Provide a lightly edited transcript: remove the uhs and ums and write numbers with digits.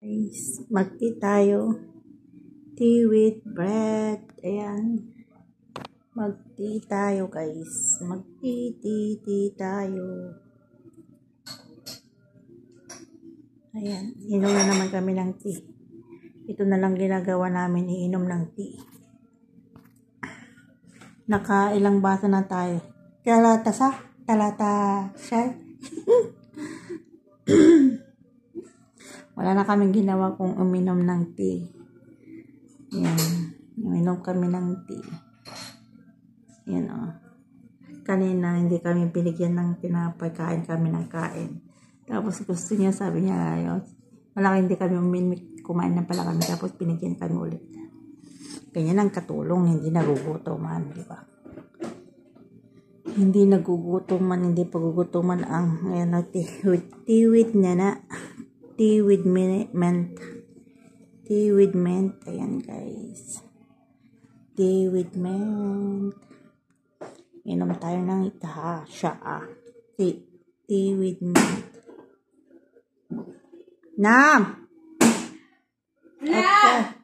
Guys, mag-tea tayo. Tea with bread. Ayan. Mag-tea tayo, guys. Mag-tea tayo. Ayan. Inom na naman kami ng tea. Ito na lang ginagawa namin, iinom ng tea. Nakailang baso na tayo. Talata siya. Wala na kaming ginawa kung uminom ng tea. Yan. Uminom kami ng tea. Yan o. Kanina hindi kami binigyan ng tinapay. Kain kami ng kain. Tapos gusto niya, sabi niya, ayun. Wala hindi kami kumain na pala kami. Tapos binigyan kami ulit. Ganyan ang katulong. Hindi nagugutoman. Diba? Hindi nagugutoman. Hindi pagugutoman ang ngayon na tea with nana. Tea with mint. Tea with mint. Ayan, guys. Tea with mint. Inom tayo ng tea with mint. Nam! Okay.